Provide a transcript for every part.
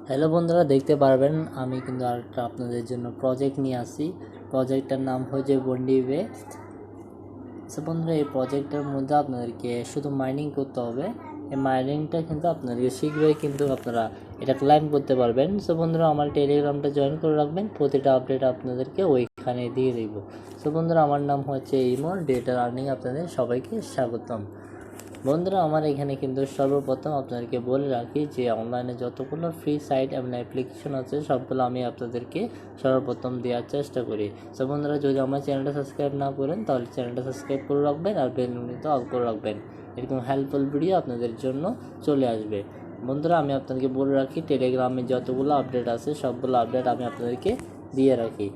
Hello বন্ধুরা, দেখতে পারবেন আমি কিন্তু আরেকটা আপনাদের জন্য প্রজেক্ট নিয়ে আসি। প্রজেক্টটার নাম হচ্ছে বন্ডিওয়ে। সো বন্ধুরা, এই প্রজেক্টের মধ্যে আপনাদেরকে শুধু মাইনিং করতে হবে। এই মাইনিংটা কিন্তু আপনাদেরকে শীঘ্রই কিন্তু আপনারা এটা ক্লাইম করতে পারবেন। সো বন্ধুরা, আমার টেলিগ্রামটা জয়েন করে রাখবেন, প্রতিটা আপডেট আপনাদেরকে ওইখানে দিয়ে দেব। সো বন্ধুরা, আমার নাম হচ্ছে ইমন, ডেটা আর্নিং। আপনাদের সবাইকে স্বাগতম। বন্ধুরা, আমার এখানে কিন্তু সর্বপ্রথম আপনাদেরকে বলে রাখি যে অনলাইনে যতগুলো ফ্রি সাইট এবং অ্যাপ্লিকেশন আছে সবগুলো আমি আপনাদেরকে সর্বপ্রথম দেওয়ার চেষ্টা করি। সো বন্ধুরা, যদি আমার চ্যানেলটা সাবস্ক্রাইব না করেন তাহলে চ্যানেলটা সাবস্ক্রাইব করে রাখবেন আর বেল নোটিফিকেশন অল করে রাখবেন। এরকম হেল্পফুল ভিডিও আপনাদের জন্য চলে আসবে। বন্ধুরা, আমি আপনাদেরকে বলে রাখি টেলিগ্রামে যতগুলো আপডেট আছে সবগুলো আপডেট আমি আপনাদেরকে দিয়ে রাখি।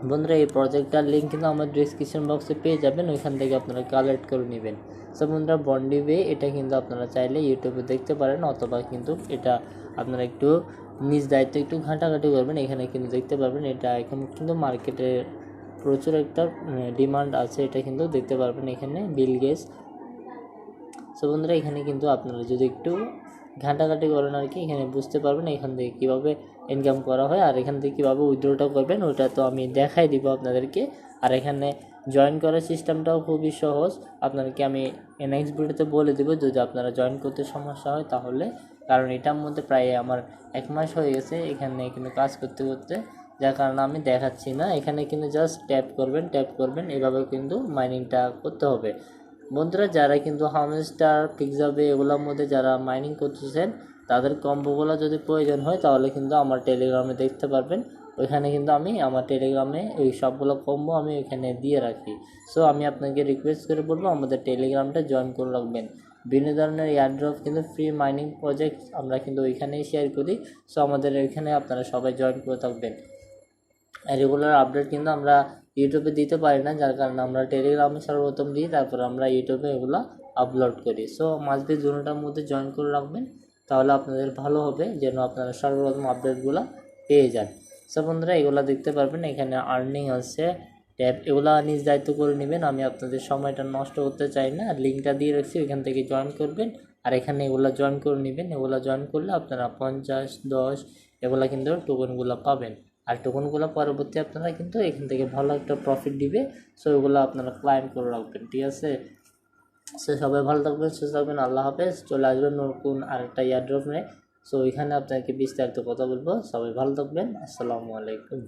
বন্ধুরা, এই প্রজেক্টটার লিঙ্ক কিন্তু আমার ডিসক্রিপশন বক্সে পেয়ে যাবেন, ওইখান থেকে আপনারা কালেক্ট করে নেবেন। সো বন্ধুরা, বন্ডিওয়ে এটা কিন্তু আপনারা চাইলে ইউটিউবে দেখতে পারেন, অথবা কিন্তু এটা আপনারা একটু নিজ দায়িত্ব একটু ঘাঁটাঘাঁটি করবেন, এখানে কিন্তু দেখতে পারবেন। এটা এখন কিন্তু মার্কেটে প্রচুর একটা ডিমান্ড আছে, এটা কিন্তু দেখতে পারবেন এখানে বিল গেটস। সো বন্ধুরা, এখানে কিন্তু আপনারা যদি একটু ঘাঁটাঘাঁটি করেন আর কি, এখানে বুঝতে পারবেন এখান থেকে কীভাবে ইনকাম করা হয় আর এখান থেকে কীভাবে উইথড্রটা করবেন ওইটা তো আমি দেখাই দিব আপনাদেরকে। আর এখানে জয়েন করার সিস্টেমটাও খুবই সহজ, আপনাদেরকে আমি নেক্সট ভিডিওতে বলে দেবো যদি আপনারা জয়েন করতে সমস্যা হয় তাহলে। কারণ এটার মধ্যে প্রায় আমার 1 মাস হয়ে গেছে এখানে কিন্তু কাজ করতে করতে, যার কারণে আমি দেখাচ্ছি না। এখানে কিন্তু জাস্ট ট্যাপ করবেন এভাবে কিন্তু মাইনিংটা করতে হবে। বন্ধুরা, যারা কিন্তু হামস্টার পিকজাবে এগুলোর মধ্যে যারা মাইনিং করতেছেন তাদের কম্বোগুলো যদি প্রয়োজন হয় তাহলে কিন্তু আমার টেলিগ্রামে দেখতে পারবেন, ওইখানে কিন্তু আমি আমার টেলিগ্রামে ওই সবগুলো কম্বো আমি ওইখানে দিয়ে রাখি। সো আমি আপনাকে রিকোয়েস্ট করে বলবো আমাদের টেলিগ্রামটা জয়েন করে রাখবেন। বিভিন্ন ধরনের এয়ারড্রপ কিন্তু ফ্রি মাইনিং প্রজেক্ট আমরা কিন্তু ওইখানেই শেয়ার করি। সো আমাদের ওইখানে আপনারা সবাই জয়েন করে থাকবেন। রেগুলার আপডেট কিন্তু আমরা ইউটিউবে দিতে পারি না, যার কারণে আমরা টেলিগ্রামে সর্বপ্রথম দিই, তারপর আমরা ইউটিউবে এগুলো আপলোড করি। সো মাসবি দুটোটার মধ্যে জয়েন করে রাখবেন, তাহলে আপনাদের ভালো হবে যেন আপনারা সর্বপ্রথম আপডেটগুলো পেয়ে যান। সো বন্ধুরা, এগুলো দেখতে পারবেন এখানে আর্নিং আছে, ট্যাব এগুলো নিজ দায়িত্ব করে নেবেন, আমি আপনাদের সময়টা নষ্ট করতে চাই না। লিঙ্কটা দিয়ে রাখছি, ওইখান থেকে জয়েন করবেন আর এখানে এগুলো জয়েন করে নেবেন। এগুলো জয়েন করলে আপনারা 50, 10 এগুলো কিন্তু টোকেনগুলো পাবেন। আর টোকনগুলো পরবর্তী আপনারা কিন্তু এখান থেকে ভালো একটা প্রফিট দিবে। সো ওইগুলো আপনারা ক্লাইম করে রাখবেন, ঠিক আছে? সো সবাই ভালো থাকবেন, সুস্থ থাকবেন, আল্লাহ হাফেজ। চলে আসবেন নতুন আরেকটা এয়ারড্রপ নিয়ে। সো ওইখানে আপনাকে বিস্তারিত কথা বলবো। সবাই ভালো থাকবেন, আসসালামু আলাইকুম।